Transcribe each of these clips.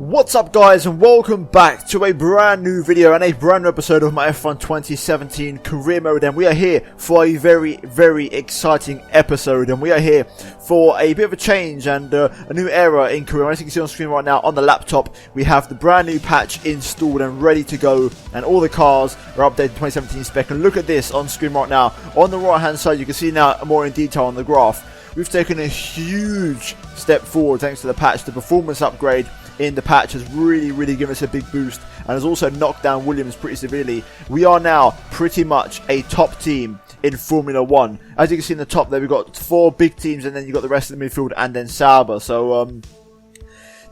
What's up guys, and welcome back to a brand new video and a brand new episode of my F1 2017 career mode. And we are here for a very exciting episode, and we are here for a bit of a change and a new era in career. As you can see on screen right now on the laptop, we have the brand new patch installed and ready to go, and all the cars are updated to 2017 spec. And look at this on screen right now. On the right hand side you can see now more in detail on the graph. We've taken a huge step forward thanks to the patch. The performance upgrade in the patch has really given us a big boost, and has also knocked down Williams pretty severely. We are now pretty much a top team in Formula 1. As you can see in the top there, we've got 4 big teams, and then you've got the rest of the midfield and then Sauber. So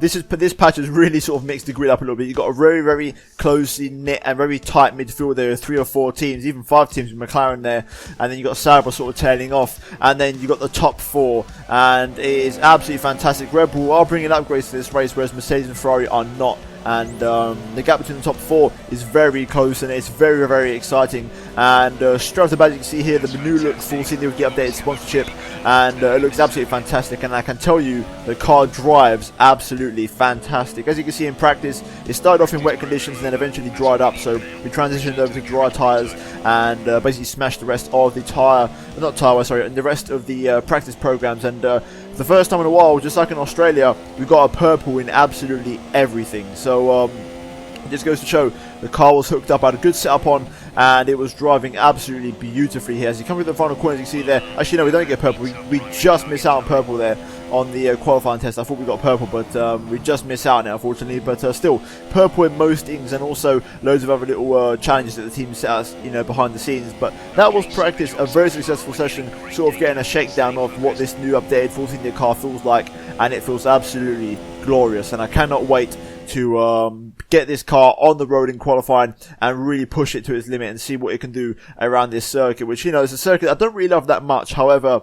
this patch has really sort of mixed the grid up a little bit. You've got a very closely knit and very tight midfield. There are 3 or 4 teams, even 5 teams with McLaren there, and then you've got Sauber sort of tailing off, and then you've got the top 4, and it is absolutely fantastic. Red Bull are bringing upgrades to this race, whereas Mercedes and Ferrari are not. And the gap between the top 4 is very close, and it's very exciting. And straight off the bat, you can see here the new look full scene with the updated sponsorship, and it looks absolutely fantastic. And I can tell you, the car drives absolutely fantastic. As you can see in practice, it started off in wet conditions and then eventually dried up. So we transitioned over to dry tyres and basically smashed the rest of the the rest of the practice programs. And for the first time in a while, just like in Australia, we got a purple in absolutely everything. So it just goes to show the car was hooked up, had a good setup on, and it was driving absolutely beautifully here. As you come through the final corner, as you can see there, actually no, we don't get purple. We just miss out on purple there on the qualifying test. I thought we got purple, but we just miss out now, unfortunately. But still, purple in most things, and also loads of other little challenges that the team set us, behind the scenes. But that was practice, a very successful session, sort of getting a shakedown of what this new updated 14-year car feels like, and it feels absolutely glorious. And I cannot wait to get this car on the road in qualifying and really push it to its limit and see what it can do around this circuit, which, is a circuit I don't really love that much. However,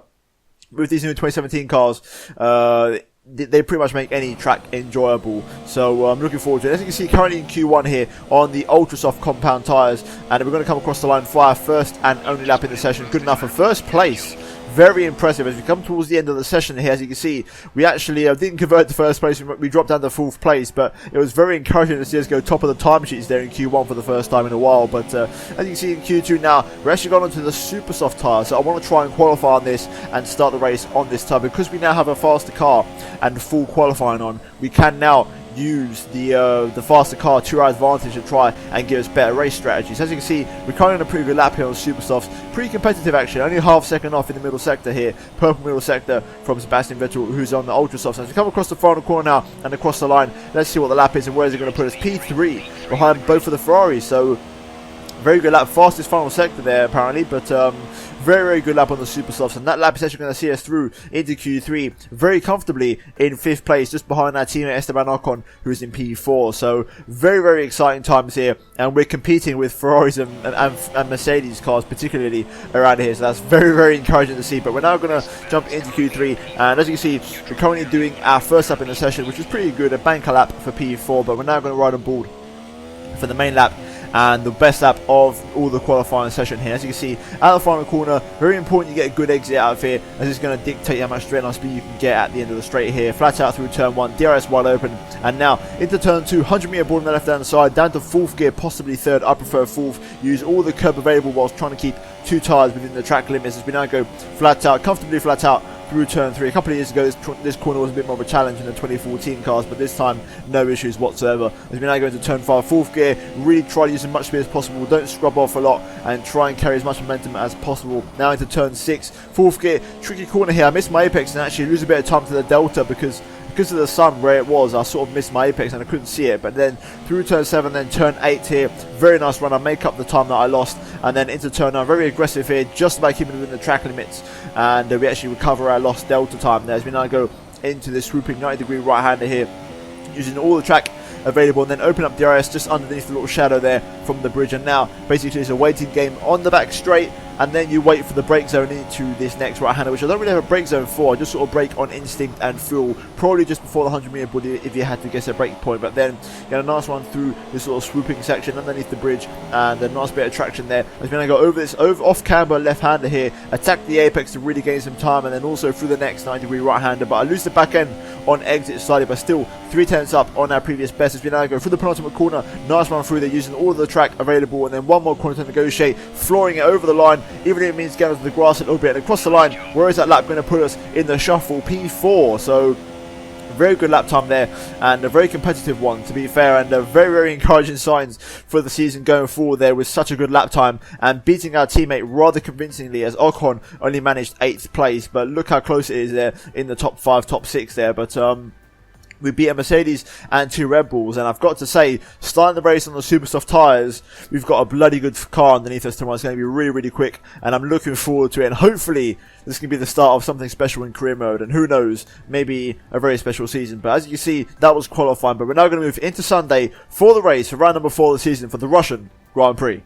with these new 2017 cars, they pretty much make any track enjoyable. So I'm looking forward to it. As you can see, currently in Q1 here on the ultra soft compound tyres, and we're going to come across the line for our first and only lap in the session. Good enough for first place. Very impressive. As we come towards the end of the session here, as you can see, we actually didn't convert to first place. We dropped down to 4th place, but it was very encouraging to see us go top of the timesheets there in Q1 for the first time in a while. But as you can see in Q2 now, we're actually gone onto the super soft tyre, so I want to try and qualify on this and start the race on this tyre. Because we now have a faster car and full qualifying on, we can now use the faster car to our advantage to try and give us better race strategies. As you can see, we're currently on a pretty good lap here on super softs. Pretty competitive actually, only half second off in the middle sector here, purple middle sector from Sebastian Vettel, who's on the ultra softs. As we come across the final corner now and across the line, let's see what the lap is and where is it going to put us. P3 behind both of the Ferraris, so very good lap, fastest final sector there apparently, but very good lap on the super softs, and that lap is actually going to see us through into Q3 very comfortably in 5th place, just behind our teammate Esteban Ocon, who is in P4. So very exciting times here, and we're competing with Ferraris and Mercedes cars particularly around here, so that's very encouraging to see. But we're now going to jump into Q3, and as you can see, we're currently doing our first lap in the session, which is pretty good, a banker lap for P4, but we're now going to ride on board for the main lap and the best lap of all the qualifying session here. As you can see, at the final corner, very important you get a good exit out of here, as it's going to dictate how much straight line speed you can get at the end of the straight here. Flat out through turn 1, DRS wide open, and now into turn 2, 100-meter board on the left hand side, down to 4th gear, possibly 3rd. I prefer 4th. Use all the curb available whilst trying to keep 2 tyres within the track limits, as we now go flat out, comfortably flat out through turn 3. A couple of years ago, this corner was a bit more of a challenge in the 2014 cars, but this time, no issues whatsoever. As we now go into turn 5, 4th gear, really try to use as much speed as possible, don't scrub off a lot, and try and carry as much momentum as possible. Now into turn 6, 4th gear, tricky corner here. I missed my apex and actually lose a bit of time to the delta because of the sun where it was. I sort of missed my apex and I couldn't see it. But then through turn 7, then turn 8 here, very nice run. I make up the time that I lost, and then into turn 9, very aggressive here, just about keeping within the track limits, and we actually recover our lost delta time there as we now go into this swooping 90-degree right-hander here, using all the track available, and then open up DRS just underneath the little shadow there from the bridge, and now basically it's a waiting game on the back straight, and then you wait for the break zone into this next right-hander, which I don't really have a break zone for. I just sort of break on instinct and feel, probably just before the 100-meter buddy if you had to guess a break point. But then you get a nice one through this sort of swooping section underneath the bridge, and a nice bit of traction there. I'm going to go over this off camber left-hander here, attack the apex to really gain some time, and then also through the next 90-degree right-hander. But I lose the back end on exit slightly, but still 3/10 up on our previous best as we now go through the penultimate corner. Nice run through there using all of the track available, and then one more corner to negotiate, flooring it over the line, even if it means getting onto the grass a little bit and across the line. Where is that lap going to put us in the shuffle? P4. So very good lap time there, and a very competitive one, to be fair, and very, very encouraging signs for the season going forward there with such a good lap time and beating our teammate rather convincingly, as Ocon only managed 8th place. But look how close it is there in the top 5, top 6 there. But we beat a Mercedes and 2 Red Bulls, and I've got to say, starting the race on the super soft tyres, we've got a bloody good car underneath us tomorrow. It's going to be really, really quick, and I'm looking forward to it, and hopefully this can be the start of something special in career mode, and who knows, maybe a very special season. But as you can see, that was qualifying, but we're now going to move into Sunday for the race for round number 4 of the season for the Russian Grand Prix.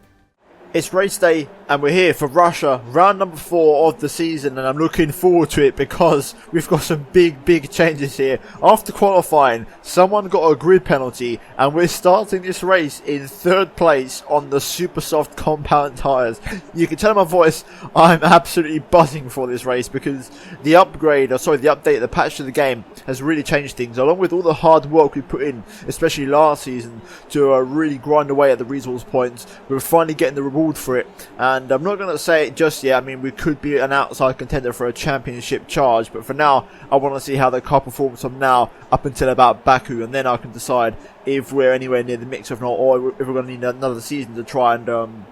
It's race day, and we're here for Russia, round number 4 of the season, and I'm looking forward to it because we've got some big changes here. After qualifying, someone got a grid penalty, and we're starting this race in 3rd place on the super soft compound tyres. You can tell in my voice, I'm absolutely buzzing for this race because the update, the patch to the game has really changed things, along with all the hard work we put in, especially last season, to really grind away at the resource points. We're finally getting the reward for it, and I'm not going to say it just yet. I mean, we could be an outside contender for a championship charge, but for now I want to see how the car performs from now up until about Baku, and then I can decide if we're anywhere near the mix or not, or if we're going to need another season to try and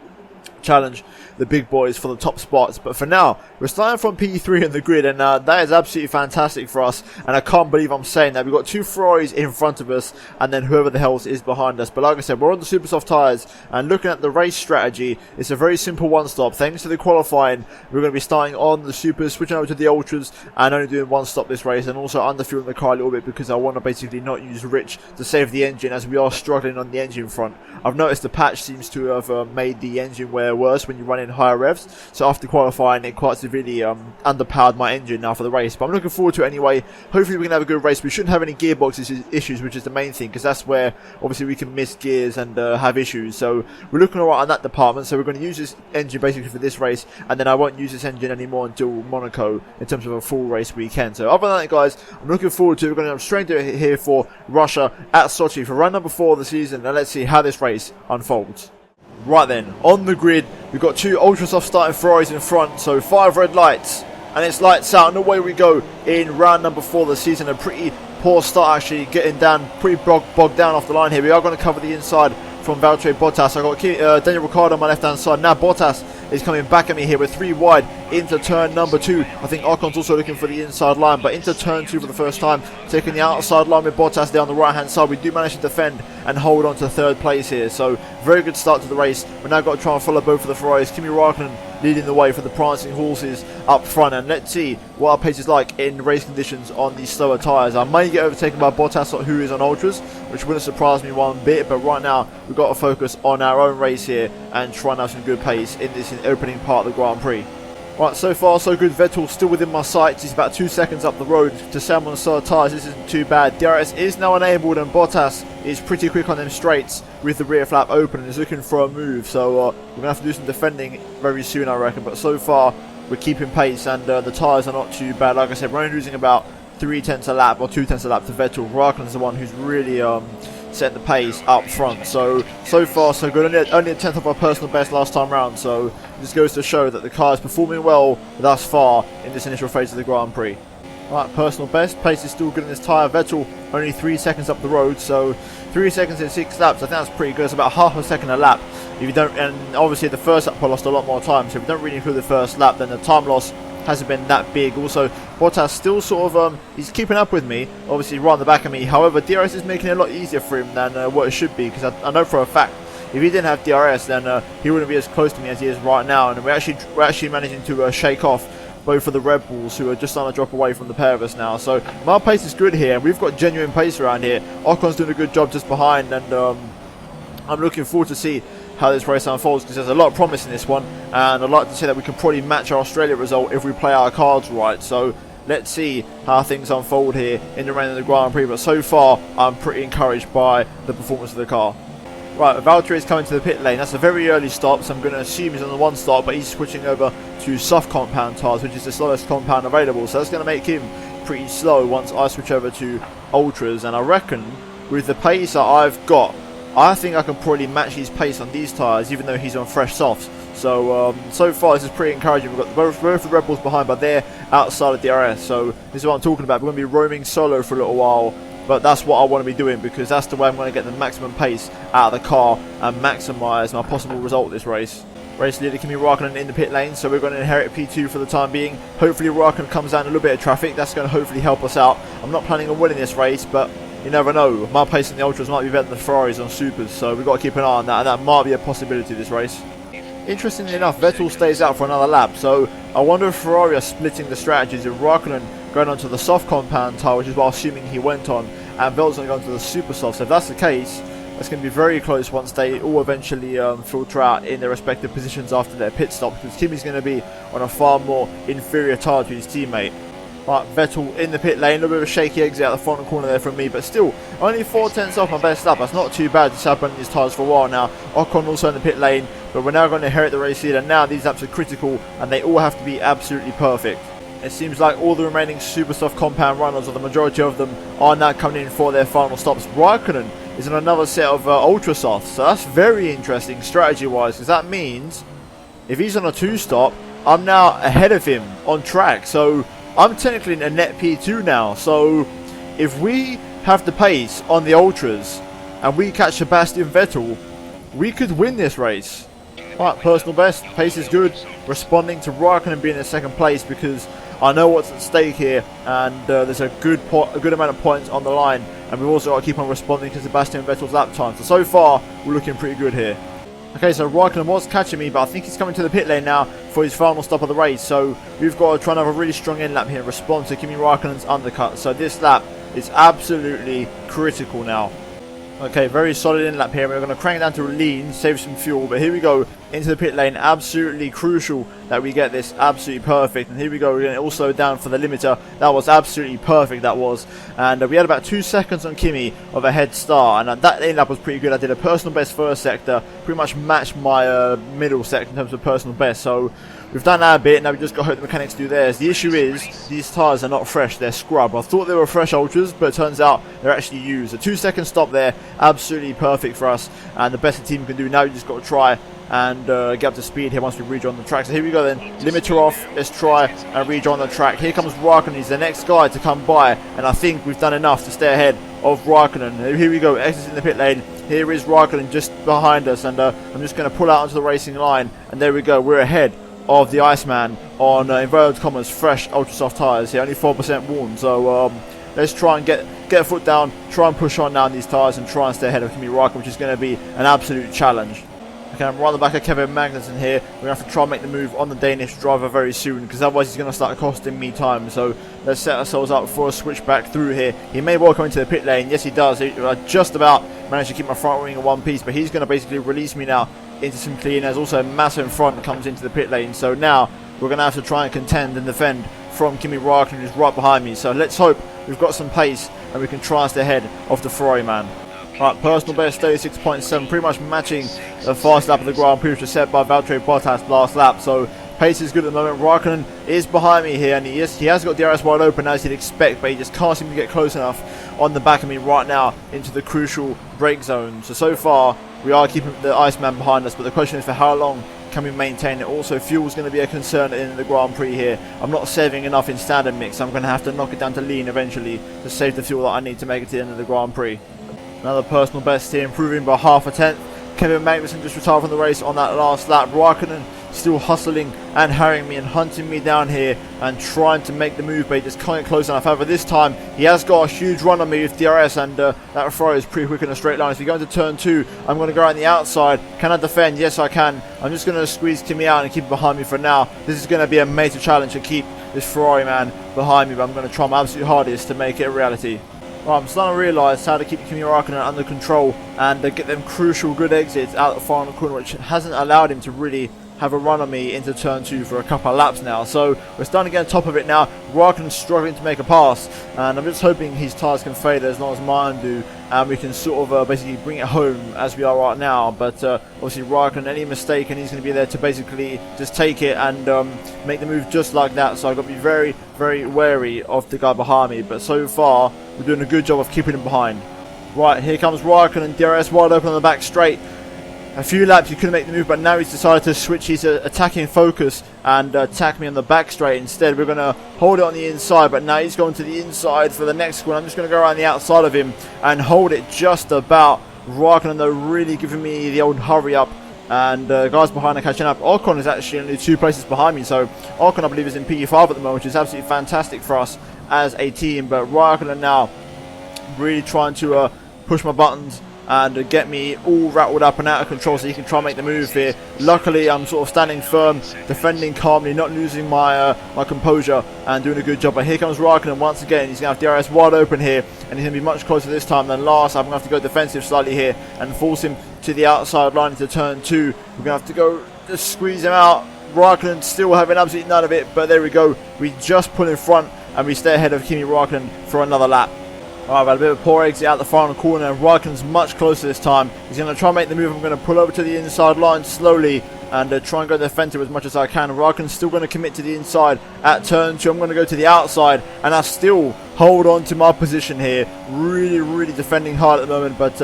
challenge the big boys for the top spots. But for now, we're starting from P3 in the grid, and that is absolutely fantastic for us, and I can't believe I'm saying that. We've got 2 Ferraris in front of us, and then whoever the hell is behind us. But like I said, we're on the super soft tyres, and looking at the race strategy, it's a very simple one-stop. Thanks to the qualifying, we're going to be starting on the supers, switching over to the ultras, and only doing one stop this race, and also underfueling the car a little bit because I want to basically not use Rich to save the engine, as we are struggling on the engine front. I've noticed the patch seems to have made the engine wear worse when you run in higher revs, so after qualifying it quite severely underpowered my engine now for the race. But I'm looking forward to it anyway. Hopefully we can have a good race. We shouldn't have any gearbox issues, which is the main thing, because that's where obviously we can miss gears and have issues. So we're looking alright on that department. So we're going to use this engine basically for this race, and then I won't use this engine anymore until Monaco in terms of a full race weekend. So other than that, guys, I'm looking forward to it. We're going to jump straight into it here for Russia at Sochi for round number 4 of the season, and let's see how this race unfolds. Right then, on the grid, we've got 2 ultra soft starting Ferraris in front, so 5 red lights, and it's lights out, and away we go in round number 4 of the season. A pretty poor start actually, getting down, pretty bogged down off the line here. We are going to cover the inside from Valtteri Bottas. I've got Daniel Ricciardo on my left hand side. Now Bottas is coming back at me here. We're 3 wide into turn number 2. I think Ocon's also looking for the inside line, but into turn 2 for the first time, taking the outside line with Bottas there on the right hand side. We do manage to defend and hold on to 3rd place here, so very good start to the race. We're now got to try and follow both of the Ferraris. Kimi Raikkonen leading the way for the prancing horses up front, and let's see what our pace is like in race conditions on these slower tyres. I may get overtaken by Bottas, who is on ultras, which wouldn't surprise me one bit, but right now we've got to focus on our own race here and try and have some good pace in this opening part of the Grand Prix. Right, so far so good. Vettel still within my sights. He's about 2 seconds up the road to Sam on the soft tyres. This isn't too bad. DRS is now enabled, and Bottas is pretty quick on them straights with the rear flap open and is looking for a move. So we're going to have to do some defending very soon, I reckon. But so far we're keeping pace, and the tyres are not too bad. Like I said, we're only losing about 3/10 a lap or 2/10 a lap to Vettel. Raikkonen's the one who's really setting the pace up front. So far so good. Only a 10th of our personal best last time round, so this goes to show that the car is performing well thus far in this initial phase of the Grand Prix. Alright, personal best, pace is still good in this tyre. Vettel only 3 seconds up the road, so 3 seconds in 6 laps. I think that's pretty good. It's about half a second a lap. If you don't, and obviously the first lap I lost a lot more time, so if you don't really include the first lap, then the time loss hasn't been that big. Also, Bottas still sort of he's keeping up with me, obviously right on the back of me. However, DRS is making it a lot easier for him than what it should be, because I know for a fact if he didn't have DRS, then he wouldn't be as close to me as he is right now. And we're actually managing to shake off both of the Red Bulls, who are just starting to drop away from the pair of us now. So my pace is good here, and we've got genuine pace around here. Ocon's doing a good job just behind, and I'm looking forward to see how this race unfolds, because there's a lot of promise in this one, and I'd like to say that we can probably match our Australia result if we play our cards right. So let's see how things unfold here in the reign of the Grand Prix, but so far I'm pretty encouraged by the performance of the car. Right, Valtteri is coming to the pit lane. That's a very early stop, so I'm going to assume he's on the one stop, but he's switching over to soft compound tyres, which is the slowest compound available, so that's going to make him pretty slow once I switch over to ultras. And I reckon with the pace that I've got, I think I can probably match his pace on these tyres, even though he's on fresh softs. So so far this is pretty encouraging. We've got both the Red Bulls behind, but they're outside of DRS, so this is what I'm talking about. We're going to be roaming solo for a little while, but that's what I want to be doing, because that's the way I'm going to get the maximum pace out of the car and maximise my possible result this race. Race leader Kimi Räikkönen in the pit lane, so we're going to inherit P2 for the time being. Hopefully Räikkönen comes down a little bit of traffic. That's going to hopefully help us out. I'm not planning on winning this race, but you never know. My pace in the Ultras might be better than the Ferraris on Supers, so we've got to keep an eye on that, and that might be a possibility this race. Interestingly enough, Vettel stays out for another lap, so I wonder if Ferrari are splitting the strategies, if Räikkönen going onto the soft compound tyre, which is what I'm assuming he went on, and Vettel's going to go onto the super soft. So if that's the case, that's going to be very close once they all eventually filter out in their respective positions after their pit stop, because Kimi's going to be on a far more inferior tyre to his teammate. Right, Vettel in the pit lane, a little bit of a shaky exit out the front corner there from me, but still only 4/10 off my best lap. That's not too bad. Just have running these tyres for a while now. Ocon also in the pit lane, but we're now going to inherit the race leader. Now these laps are critical, and they all have to be absolutely perfect. It seems like all the remaining super soft compound runners, or the majority of them, are now coming in for their final stops. Räikkönen is on another set of ultra softs, so that's very interesting strategy wise, because that means if he's on a 2-stop, I'm now ahead of him on track, so I'm technically in a net P2 now. So if we have the pace on the ultras and we catch Sebastian Vettel, we could win this race. Right, personal best, pace is good. Responding to Räikkönen being in second place, because I know what's at stake here, and there's a good amount of points on the line, and we've also got to keep on responding to Sebastian Vettel's lap time. So far, we're looking pretty good here. Okay, so Räikkönen was catching me, but I think he's coming to the pit lane now for his final stop of the race. So we've got to try and have a really strong end lap here and respond to Kimi Räikkönen's undercut. So this lap is absolutely critical now. Okay, very solid in lap here. We're going to crank down to a lean, save some fuel, but here we go into the pit lane. Absolutely crucial that we get this absolutely perfect. And here we go, we're going to all slow down for the limiter. That was absolutely perfect, that was. And we had about 2 seconds on Kimi of a head start, and that in lap was pretty good. I did a personal best first sector, pretty much matched my middle sector in terms of personal best. So we've done our bit, now we just got to hope the mechanics do theirs. The issue is, these tyres are not fresh, they're scrub. I thought they were fresh ultras, but it turns out they're actually used. A 2-second stop there, absolutely perfect for us, and the best the team can do. Now we just got to try and get up to speed here once we rejoin the track. So here we go then, limiter off, let's try and rejoin the track. Here comes Räikkönen, he's the next guy to come by, and I think we've done enough to stay ahead of Räikkönen. Here we go, exiting the pit lane. Here is Räikkönen just behind us, and I'm just going to pull out onto the racing line, and there we go, we're ahead of the Iceman on inverted commas fresh ultra soft tyres here, only 4% worn. So let's try and get a foot down, try and push on now in these tyres and try and stay ahead of Kimi Räikkönen, which is going to be an absolute challenge. Okay, I'm right on the back of Kevin Magnussen here. We're going to have to try and make the move on the Danish driver very soon, because otherwise he's going to start costing me time. So let's set ourselves up for a switch back through here. He may well come into the pit lane. Yes, he does. I just about managed to keep my front wing in one piece, but he's going to basically release me now into some clean. There's also a massive front that comes into the pit lane. So now we're going to have to try and contend and defend from Kimi Räikkönen, who's right behind me. So let's hope we've got some pace and we can try and stay ahead of the Ferrari man. Right, personal best 36.7, pretty much matching the fast lap of the Grand Prix, which was set by Valtteri Bottas last lap. So pace is good at the moment. Räikkönen is behind me here, and he has got DRS wide open as you'd expect, but he just can't seem to get close enough on the back of me right now into the crucial brake zone. So far we are keeping the Iceman behind us, but the question is for how long can we maintain it. Also, fuel is going to be a concern in the Grand Prix here. I'm not saving enough in standard mix, so I'm going to have to knock it down to lean eventually to save the fuel that I need to make it to the end of the Grand Prix. Another personal best here, improving by half a tenth. Kevin Magnussen just retired from the race on that last lap. Räikkönen still hustling and harrying me and hunting me down here and trying to make the move, but he just can't get close enough. However, this time he has got a huge run on me with DRS, and that Ferrari is pretty quick in a straight line. If you go into turn 2, I'm going to go around the outside. Can I defend? Yes, I can. I'm just going to squeeze Kimi out and keep it behind me for now. This is going to be a major challenge to keep this Ferrari man behind me, but I'm going to try my absolute hardest to make it a reality. Right, I'm starting to realise how to keep Kimi Räikkönen under control and get them crucial good exits out the final corner, which hasn't allowed him to really have a run on me into turn 2 for a couple of laps now. So we're starting to get on top of it now. Räikkönen's struggling to make a pass, and I'm just hoping his tyres can fade as long as mine do, and we can sort of basically bring it home as we are right now. But obviously Räikkönen, any mistake, and he's going to be there to basically just take it and make the move just like that. So I've got to be very, very wary of the guy behind me. But so far, we're doing a good job of keeping him behind. Right, here comes Räikkönen, DRS wide open on the back straight. A few laps he couldn't make the move, but now he's decided to switch his attacking focus and attack me on the back straight instead. We're going to hold it on the inside, but now he's going to the inside for the next one. I'm just going to go around the outside of him and hold it just about. Räikkönen though really giving me the old hurry up, and guys behind are catching up. Ocon is actually only 2 places behind me, so Ocon I believe is in P5 at the moment, which is absolutely fantastic for us as a team. But Räikkönen now really trying to push my buttons and get me all rattled up and out of control so he can try and make the move here. Luckily I'm sort of standing firm, defending calmly, not losing my my composure and doing a good job. But here comes Räikkönen once again. He's going to have DRS wide open here, and he's going to be much closer this time than last. I'm going to have to go defensive slightly here and force him to the outside line into turn 2. We're going to have to go just squeeze him out. Räikkönen still having absolutely none of it, but there we go. We just pull in front and we stay ahead of Kimi Räikkönen for another lap. Alright, I've had a bit of a poor exit out the final corner, and Räikkönen's much closer this time. He's going to try and make the move. I'm going to pull over to the inside line slowly and try and go defensive as much as I can. Räikkönen's still going to commit to the inside at turn 2. I'm going to go to the outside, and I still hold on to my position here. Really, really defending hard at the moment, but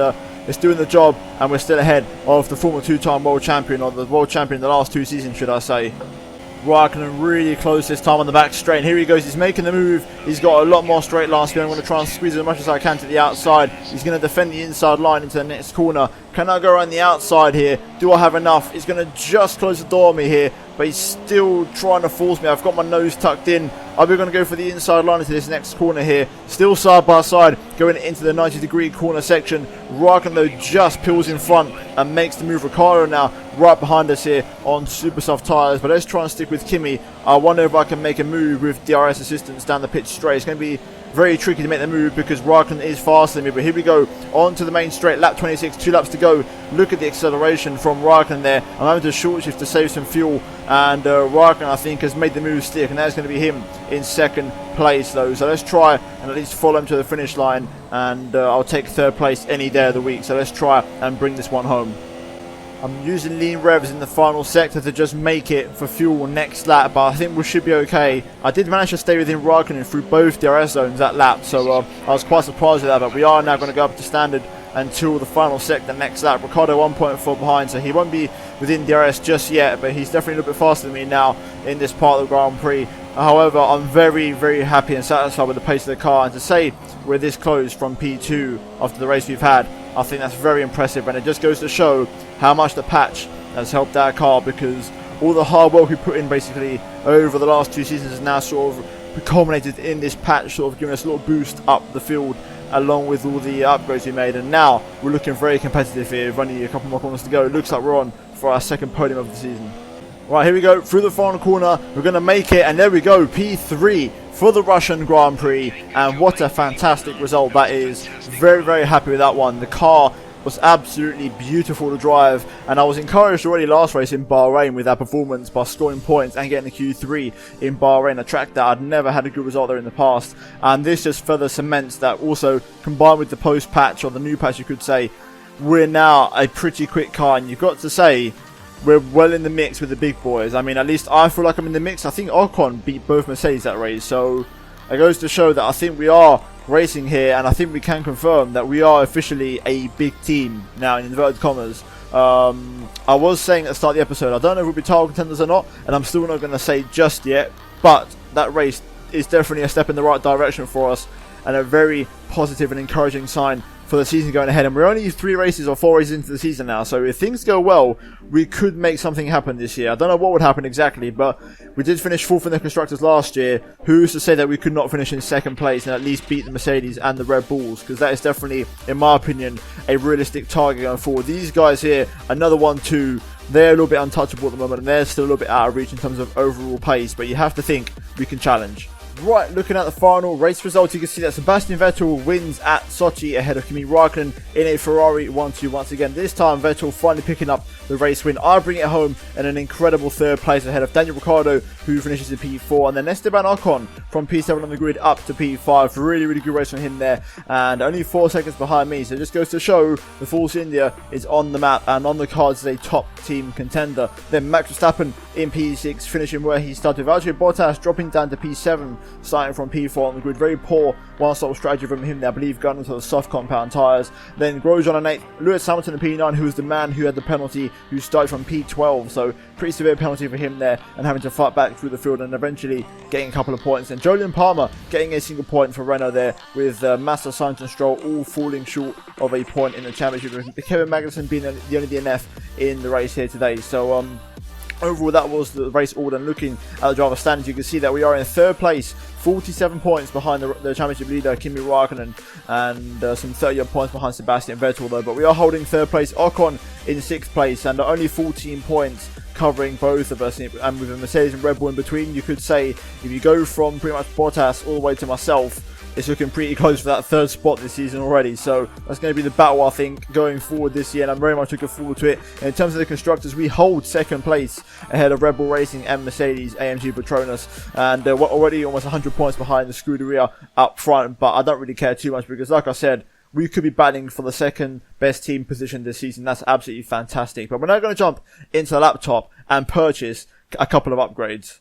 it's doing the job, and we're still ahead of the former 2-time world champion, or the world champion the last 2 seasons, should I say. Räikkönen really close this time on the back straight. And here he goes, he's making the move. He's got a lot more straight line speed. I'm going to try and squeeze as much as I can to the outside. He's going to defend the inside line into the next corner. Can I go around the outside here? Do I have enough? He's going to just close the door on me here, but he's still trying to force me. I've got my nose tucked in. I'm going to go for the inside line into this next corner here. Still side by side, going into the 90-degree corner section. Räikkönen though just peels in front and makes the move. Ricardo now right behind us here on super soft tyres, but let's try and stick with Kimi. I wonder if I can make a move with DRS assistance down the pitch straight. It's going to be very tricky to make the move because Räikkönen is faster than me. But here we go, on to the main straight, lap 26, 2 laps to go. Look at the acceleration from Räikkönen there. I'm having to short shift to save some fuel, and Räikkönen I think has made the move stick, and that's going to be him in second place though. So let's try and at least follow him to the finish line, and I'll take third place any day of the week. So let's try and bring this one home. I'm using lean revs in the final sector to just make it for fuel next lap, but I think we should be okay. I did manage to stay within Räikkönen through both DRS zones that lap, so I was quite surprised with that. But we are now going to go up to standard until the final sector next lap. Ricardo 1.4 behind, so he won't be within DRS just yet, but he's definitely a little bit faster than me now in this part of the Grand Prix. However, I'm very, very happy and satisfied with the pace of the car, and to say we're this close from P2 after the race we've had, I think that's very impressive, and it just goes to show how much the patch has helped our car, because all the hard work we put in basically over the last 2 seasons is now sort of culminated in this patch, sort of giving us a little boost up the field along with all the upgrades we made, and now we're looking very competitive here. We've only a couple more corners to go. It looks like we're on for our second podium of the season. Right, here we go, through the final corner, we're going to make it, and there we go, P3 for the Russian Grand Prix, and what a fantastic result that is. Very, very happy with that one. The car was absolutely beautiful to drive, and I was encouraged already last race in Bahrain with our performance by scoring points and getting a Q3 in Bahrain, a track that I'd never had a good result there in the past, and this just further cements that. Also combined with the post patch, or the new patch you could say, we're now a pretty quick car, and you've got to say we're well in the mix with the big boys. I mean, at least I feel like I'm in the mix. I think Ocon beat both Mercedes that race, so it goes to show that I think we are racing here, and I think we can confirm that we are officially a big team now, in inverted commas. I was saying at the start of the episode, I don't know if we'll be title contenders or not, and I'm still not going to say just yet, but that race is definitely a step in the right direction for us, and a very positive and encouraging sign for the season going ahead. And we're only 3 races or 4 races into the season now, so if things go well, we could make something happen this year. I don't know what would happen exactly, but we did finish 4th in the Constructors last year. Who's to say that we could not finish in 2nd place and at least beat the Mercedes and the Red Bulls? Because that is definitely, in my opinion, a realistic target going forward. These guys here, another 1-2, they're a little bit untouchable at the moment, and they're still a little bit out of reach in terms of overall pace, but you have to think we can challenge. Right, looking at the final race results, you can see that Sebastian Vettel wins at Sochi ahead of Kimi Raikkonen in a Ferrari 1-2 once again. This time, Vettel finally picking up the race win. I bring it home in an incredible third place ahead of Daniel Ricciardo, who finishes in P4, and then Esteban Ocon from P7 on the grid up to P5. Really, really good race from him there, and only 4 seconds behind me. So it just goes to show the Force India is on the map and on the cards as a top team contender. Then Max Verstappen in P6, finishing where he started. Valtteri Bottas dropping down to P7, starting from P4 on the grid. Very poor one-stop strategy from him there, I believe, going into the soft compound tyres. Then Grosjean on 8th, Lewis Hamilton in P9, who was the man who had the penalty, who started from P12, so pretty severe penalty for him there, and having to fight back through the field and eventually getting a couple of points. And Jolyon Palmer getting a single point for Renault there, with Massa, Sainz and Stroll all falling short of a point in the championship, with Kevin Magnussen being the only DNF in the race here today. So overall, that was the race order. And looking at the driver standings, you can see that we are in third place, 47 points behind the championship leader Kimi Raikkonen, and some 30 points behind Sebastian Vettel though. But we are holding third place, Ocon in 6th place, and only 14 points covering both of us, and with a Mercedes and Red Bull in between. You could say if you go from pretty much Bottas all the way to myself, it's looking pretty close for that third spot this season already. So that's going to be the battle, I think, going forward this year, and I'm very much looking forward to it. And in terms of the constructors, we hold second place ahead of Red Bull Racing and Mercedes AMG Petronas, and we're already almost 100 points behind the Scuderia up front. But I don't really care too much, because like I said, we could be battling for the second best team position this season. That's absolutely fantastic. But we're now going to jump into the laptop and purchase a couple of upgrades.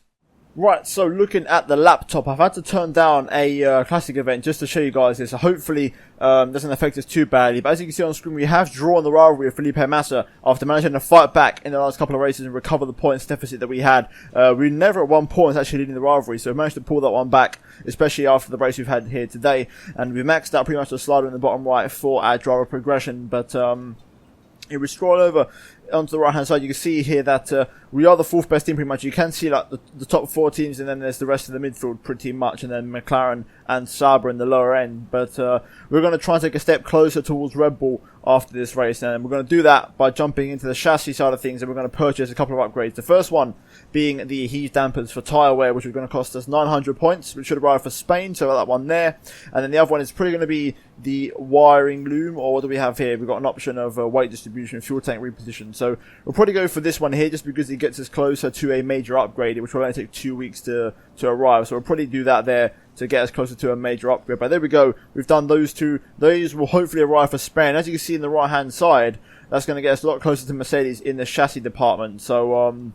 Right, so looking at the laptop, I've had to turn down a classic event just to show you guys this. So hopefully doesn't affect us too badly. But as you can see on screen, we have drawn the rivalry with Felipe Massa after managing to fight back in the last couple of races and recover the points deficit that we had. We never at one point actually leading the rivalry, so we managed to pull that one back, especially after the race we've had here today. And we maxed out pretty much the slider in the bottom right for our driver progression. But if we scroll over onto the right hand side, you can see here that we are the 4th best team pretty much. You can see like the top 4 teams, and then there's the rest of the midfield pretty much, and then McLaren and Sauber in the lower end. But we're going to try and take a step closer towards Red Bull after this race, and we're going to do that by jumping into the chassis side of things, and we're going to purchase a couple of upgrades. The first one being the heave dampers for tyre wear, which are going to cost us 900 points, which should arrive for Spain, so that one there. And then the other one is probably going to be the wiring loom, or what do we have here? We've got an option of weight distribution, fuel tank reposition. So we'll probably go for this one here, just because it gets us closer to a major upgrade, which will only take 2 weeks to arrive. So we'll probably do that there to get us closer to a major upgrade. But there we go. We've done those two. Those will hopefully arrive for Spain. As you can see in the right hand side, that's going to get us a lot closer to Mercedes in the chassis department. So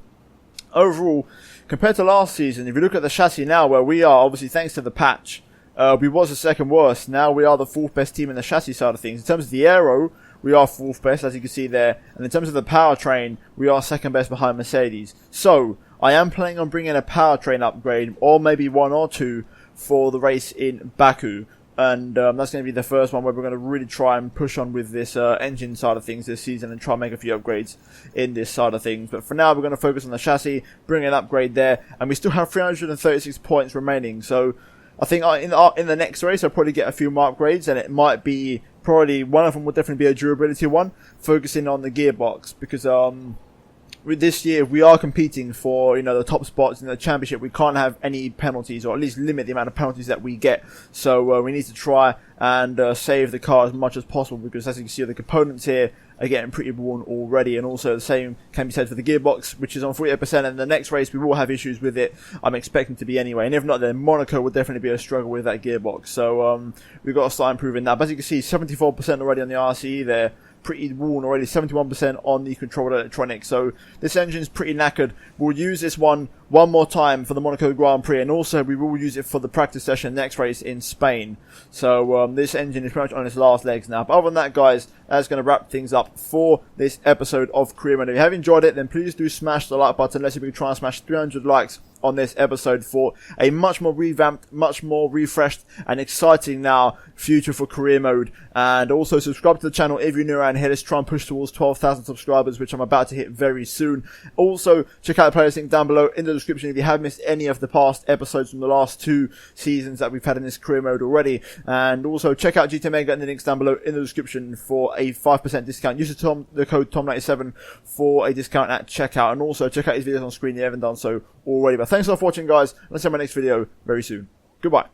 overall, compared to last season, if you look at the chassis now, where we are, obviously thanks to the patch, we was the second worst. Now we are the 4th best team in the chassis side of things. In terms of the aero, we are 4th best, as you can see there. And in terms of the powertrain, we are 2nd best behind Mercedes. So I am planning on bringing a powertrain upgrade, or maybe 1 or 2, for the race in Baku. And that's going to be the first one where we're going to really try and push on with this engine side of things this season, and try and make a few upgrades in this side of things. But for now, we're going to focus on the chassis, bring an upgrade there, and we still have 336 points remaining. So I think in the next race, I'll probably get a few more upgrades, and it might be probably one of them will definitely be a durability one, focusing on the gearbox, because with this year we are competing for, you know, the top spots in the championship. We can't have any penalties, or at least limit the amount of penalties that we get. So we need to try and save the car as much as possible, because as you can see, the components here are getting pretty worn already. And also the same can be said for the gearbox, which is on 48%, and the next race we will have issues with it, I'm expecting to be anyway. And if not, then Monaco will definitely be a struggle with that gearbox. So we've got to start improving that. But as you can see, 74% already on the RCE there, pretty worn already, 71% on the controller electronics. So this engine's pretty knackered. We'll use this one more time for the Monaco Grand Prix, and also we will use it for the practice session next race in Spain. So this engine is pretty much on its last legs now. But other than that, guys, that's going to wrap things up for this episode of Career Mode. If you have enjoyed it, then please do smash the like button. Let's see if we can try and smash 300 likes on this episode for a much more revamped, much more refreshed and exciting now future for Career Mode. And also subscribe to the channel if you're new around here. Let's try and push towards 12,000 subscribers, which I'm about to hit very soon. Also, check out the playlist link down below in the description if you have missed any of the past episodes from the last 2 seasons that we've had in this Career Mode already. And also check out GT Mega in the links down below in the description for a 5% discount. Use the code Tom97 for a discount at checkout. And also check out his videos on screen if you haven't done so already. But thanks a lot for watching, guys. Let's see my next video very soon. Goodbye.